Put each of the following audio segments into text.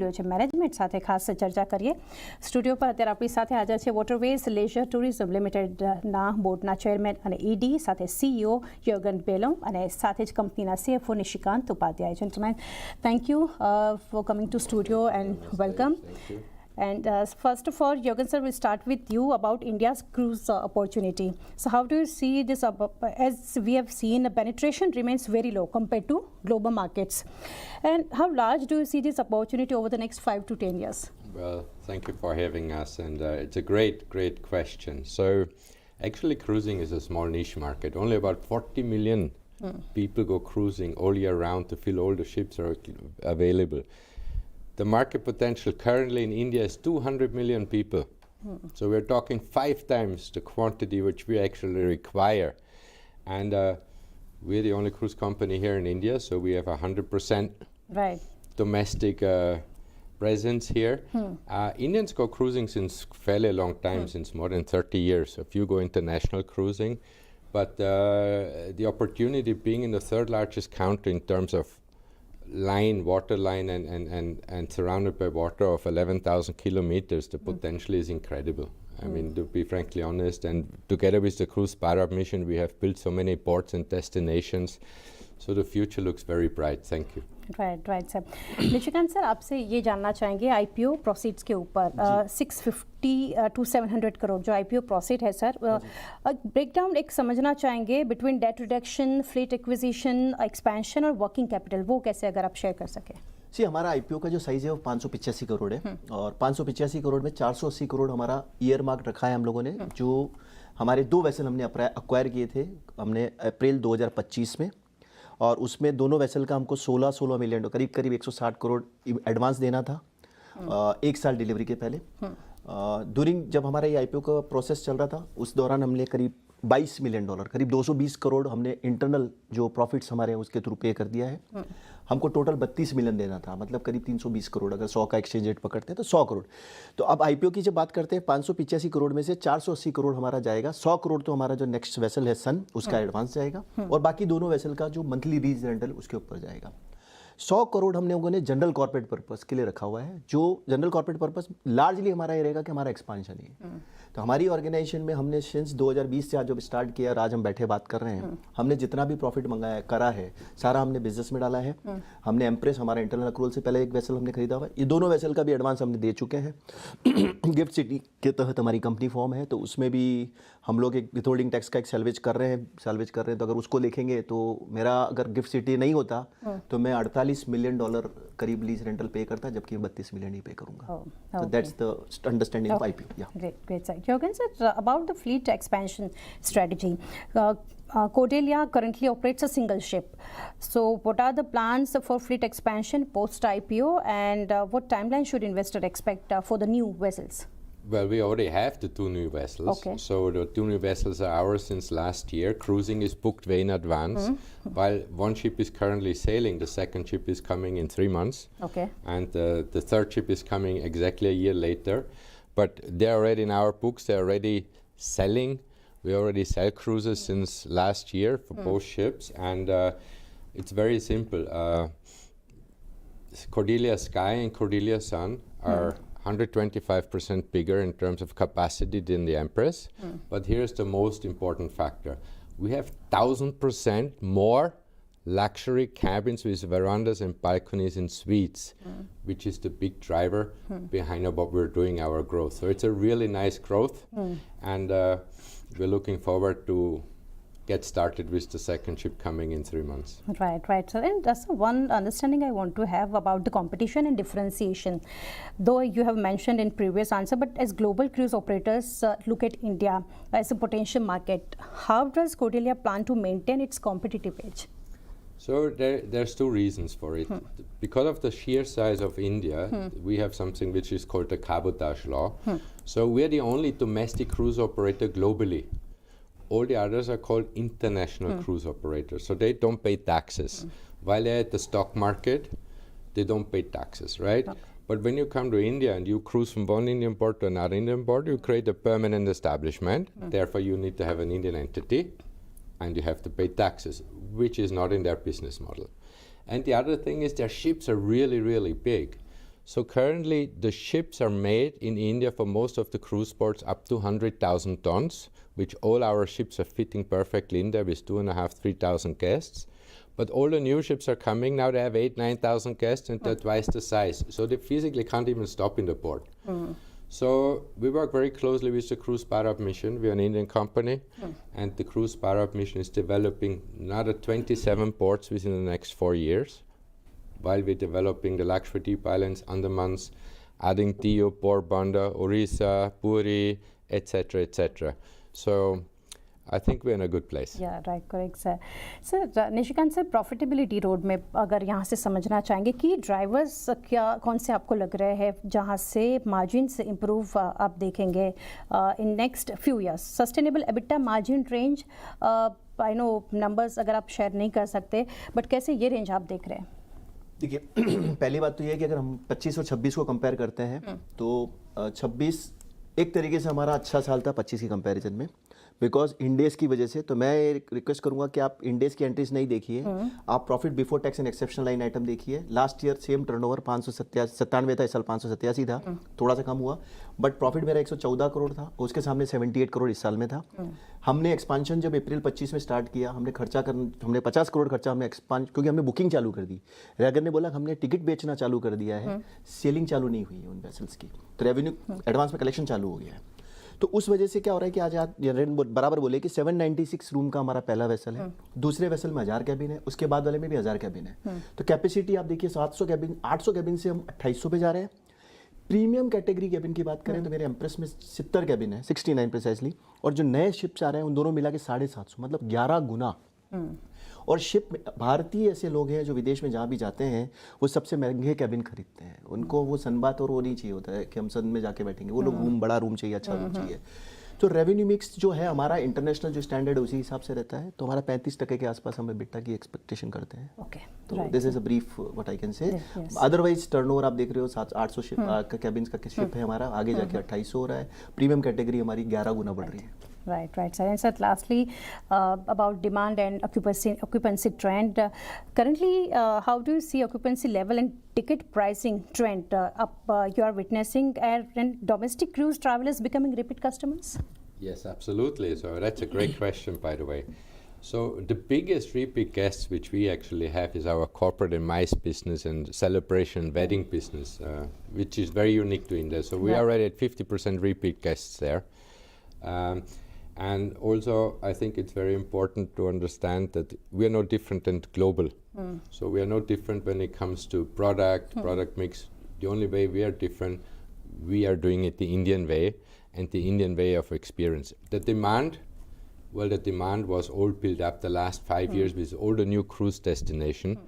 Management સાથે ખાસ ચર્ચા કરીએ. સ્ટુડિયો પર અત્યારે આપણી સાથે હાજર છે વોટરવેઝ લેઝર ટુરિઝમ લિમિટેડના બોર્ડના ચેરમેન અને ઈડી સાથે સીઈઓ જ્યુર્ગન બેલોમ અને સાથે જ કંપનીના CFO Nishikant Upadhyay. Gentlemen, thank you for coming to studio and welcome. Thank you. And first of all, Jurgen sir, we'll start with you about India's cruise opportunity. So how do you see this? As we have seen, the penetration remains very low compared to global markets. And how large do you see this opportunity over the next 5 to 10 years? Well, thank you for having us, and it's a great question. So actually cruising is a small niche market. Only about 40 million people go cruising all year round to fill all the ships are available. The market potential currently in India is 200 million people. So we're talking 5 times the quantity which we actually require. And we're the only cruise company here in India, so we have 100% domestic presence here. Indians go cruising since fairly long time, since more than 30 years. A few go international cruising, but the opportunity being in the 3rd largest country in terms of water line and surrounded by water of 11,000 kilometers, the potential is incredible. I mean, to be frankly honest, and together with the Cruise Bharat mission, we have built so many ports and destinations. So the future looks very bright. Thank you. Right sir. Nishikant sir, आपसे ये जानना चाहेंगे IPO proceeds के ऊपर 650 to 700 crore जो IPO proceed है sir, breakdown एक समझना चाहेंगे between date reduction, fleet acquisition, expansion और वर्किंग कैपिटल, वो कैसे अगर आप शेयर कर सकें. हमारा आईपीओ का जो साइज है वो 585 करोड़ है और 585 करोड़ में 480 करोड़ हमारा ईयर मार्क रखा है हम लोगों ने. जो हमारे 2 वेसल हमने अक्वायर किए थे हमने अप्रैल 2025 में, और उसमें दोनों वेसल का हमको 16 मिलियन करीब 160 करोड़ एडवांस देना था 1 साल डिलीवरी के पहले. ड्यूरिंग जब हमारा ये आईपीओ का प्रोसेस चल रहा था उस दौरान हमने करीब $22 मिलियन करीब 220 करोड़ हमने इंटरनल जो प्रॉफिट्स हमारे हैं उसके थ्रू पे कर दिया है. हमको टोटल 32 मिलियन देना था, मतलब करीब 320 करोड़. अगर 100 का एक्सचेंज रेट पकड़ते हैं तो 100 करोड़. तो अब आईपीओ की जब बात करते हैं 585 करोड़ में से 480 करोड़ हमारा जाएगा. 100 करोड़ तो हमारा जो नेक्स्ट वेसल है सन उसका एडवांस जाएगा और बाकी दोनों वेसल का जो मंथली लीज रेंटल उसके ऊपर जाएगा. 100 करोड़ हमने लोगों ने जनरल कॉर्पोरेट पर्पस के लिए रखा हुआ है. जो जनरल कॉर्पोरेट पर्पस लार्जली हमारा ये रहेगा कि हमारा एक्सपांशन ही है. तो हमारी ऑर्गेनाइजेशन में हमने सिंस 2020 से आज जब स्टार्ट किया और आज हम बैठे बात कर रहे हैं, हमने जितना भी प्रॉफिट मंगाया करा है सारा हमने बिजनेस में डाला है. हमने एम्प्रेस हमारा इंटरनल अक्रूवल से पहले एक वेसल हमने खरीदा हुआ है. ये दोनों वेसल का भी एडवांस हमने दे चुके हैं. गिफ्ट सिटी के तहत हमारी कंपनी फॉर्म है, तो उसमें भी हम लोग एक विथहोल्डिंग टैक्स का एक सैल्वेज कर रहे हैं. तो अगर उसको देखेंगे तो मेरा अगर गिफ्ट सिटी नहीं होता तो मैं $48 मिलियन करीब लीज रेंटल पे करता, जबकि 32 मिलियन ही पे करूंगा. So that's the understanding of IPO. Yeah. Great sir. Jurgen sir, about the fleet expansion strategy. Cordelia currently operates a single ship. So what are the plans for fleet expansion post IPO, and what timeline should investor expect for the new vessels? Well, we already have the 2 new vessels. Okay. So the 2 new vessels are ours since last year. Cruising is booked way in advance. While one ship is currently sailing, the second ship is coming in 3 months. Okay. And the 3rd ship is coming exactly a year later. But they're already in our books. They're already selling. We already sell cruises since last year for both ships. And it's very simple. Cordelia Sky and Cordelia Sun are 125% bigger in terms of capacity than the Empress. But here's the most important factor. We have 1,000% more luxury cabins with verandas and balconies and suites, which is the big driver behind what we're doing our growth. So it's a really nice growth, and we're looking forward to get started with the second ship coming in 3 months. Right. So then that's one understanding I want to have about the competition and differentiation. Though you have mentioned in previous answer, but as global cruise operators look at India as a potential market, how does Cordelia plan to maintain its competitive edge? So there's 2 reasons for it. Because of the sheer size of India, we have something which is called the cabotage law. So we're the only domestic cruise operator globally. All the others are called international cruise operators. So they don't pay taxes. While they're at the stock market, they don't pay taxes, right? Okay. But when you come to India and you cruise from one Indian port to another Indian port, you create a permanent establishment. Therefore, you need to have an Indian entity and you have to pay taxes, which is not in their business model. And the other thing is their ships are really, really big. So currently the ships are made in India for most of the cruise ports up to 100,000 tons, which all our ships are fitting perfectly in there with 2,500-3,000 guests. But all the new ships are coming now, they have 8,000-9,000 guests and they're twice the size. So they physically can't even stop in the port. So we work very closely with the Cruise Bharat mission. We're an Indian company and the Cruise Bharat mission is developing another 27 ports within the next 4 years while we're developing the Lakshadweep Islands, Andamans, adding Diu, Porbandar, Orissa, Puri, etc., etc. So I think we're in a good place. Yeah, right, correct sir. Sir Nishikant sir profitability road में अगर यहाँ से समझना चाहेंगे कि drivers क्या कौन से आपको लग रहे हैं जहाँ से मार्जिन इम्प्रूव आप देखेंगे in next few years sustainable EBITDA margin range I know numbers अगर आप शेयर नहीं कर सकते बट कैसे ये रेंज आप देख रहे हैं? देखिए पहली बात तो ये है कि अगर हम 25 और 26 को कंपेयर करते हैं तो 26 एक तरीके से हमारा अच्छा साल था 25 की कंपैरिजन में बिकॉज इंडेस की वजह से। तो मैं रिक्वेस्ट करूंगा कि आप इंडेस की एंट्रीज नहीं देखिए, आप profit before tax and exceptional line item देखिए। लास्ट ईयर सेम टर्नओवर 597 था, इस साल 587 था, थोड़ा सा कम हुआ, बट प्रॉफिट मेरा 114 करोड़ था, उसके सामने 78 करोड़ इस साल में था। हमने एक्सपांशन जब अप्रैल 25 में स्टार्ट किया, हमने 50 करोड़ खर्चा हमने एक्सपांड, क्योंकि हमने बुकिंग चालू कर दी। रैगर ने बोला हमने टिकट बेचना चालू कर दिया है, सेलिंग चालू नहीं हुई है उन वेसल्स की, तो रेवेन्यू एडवांस में कलेक्शन चालू हो गया है। तो उस वजह से क्या हो रहा है कि आज आप बराबर बोले कि 796 रूम का हमारा पहला वेसल है, दूसरे वेसल में 1000 कैबिन है, उसके बाद वाले में भी 1000 कैबिन है। तो कैपेसिटी आप देखिए 700 कैबिन 800 कैबिन से हम 2800 पे जा रहे हैं। प्रीमियम कैटेगरी कैबिन की बात करें तो मेरे एम्प्रेस में 70 कैबिन है, 69 प्रिसाइसली, और जो नए शिप्स आ रहे हैं उन दोनों मिला के 750, मतलब 11 गुना। और शिप भारतीय ऐसे लोग हैं जो विदेश में जहाँ भी जाते हैं वो सबसे महंगे कैबिन खरीदते हैं, उनको वो सनबात और वो नहीं चाहिए होता है कि हम सन में जाके बैठेंगे, वो लोग रूम बड़ा रूम चाहिए, अच्छा रूम चाहिए। तो रेवेन्यू मिक्स जो है हमारा इंटरनेशनल जो स्टैंडर्ड है उसी हिसाब से रहता है, तो हमारा 35% के आसपास हम EBITDA की एक्सपेक्टेशन करते हैं। ओके, तो this is a brief what I can say. Otherwise turnover आप देख रहे हो 700-800 शिप का कैबिन्स का शिप है हमारा, आगे जाके 2800 हो रहा है। प्रीमियम कैटेगरी हमारी 11 गुना बढ़ रही है। Right, sir. And sir, lastly, about demand and occupancy trend. Currently, how do you see occupancy level and ticket pricing trend you are witnessing, and domestic cruise travelers becoming repeat customers? Yes, absolutely. So that's a great question, by the way. So the biggest repeat guests which we actually have is our corporate and MICE business and celebration wedding business, which is very unique to India. So we are already at 50% repeat guests there. And also, I think it's very important to understand that we are no different than global. So we are no different when it comes to product mix. The only way we are different, we are doing it the Indian way and the Indian way of experience. The demand, well, the demand was all built up the last 5 years with all the new cruise destination.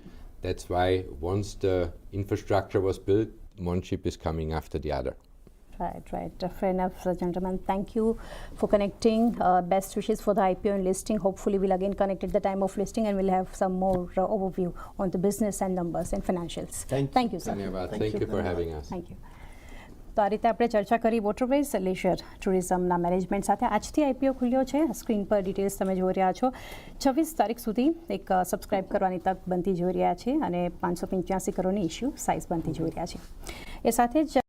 That's why once the infrastructure was built, one ship is coming after the other. Right. Fair enough, gentlemen. Thank you for connecting. Best wishes for the IPO and listing. Hopefully, we'll again connect at the time of listing and we'll have some more overview on the business and numbers and financials. Thank you, sir. Thank you for having us. Thank you. તો આ રીતે આપણે ચર્ચા કરી waterways laser ટુરિઝમના management સાથે. આજથી IPO ખુલ્યો છે, screen પર ડિટેલ્સ તમે જોઈ રહ્યા છો. 26 તારીખ સુધી એક સબસ્ક્રાઇબ કરવાની તક બનતી જોઈ રહ્યા છે અને 585 કરોડની ઇશ્યુ સાઇઝ બનતી જોઈ રહ્યા છે. એ સાથે જ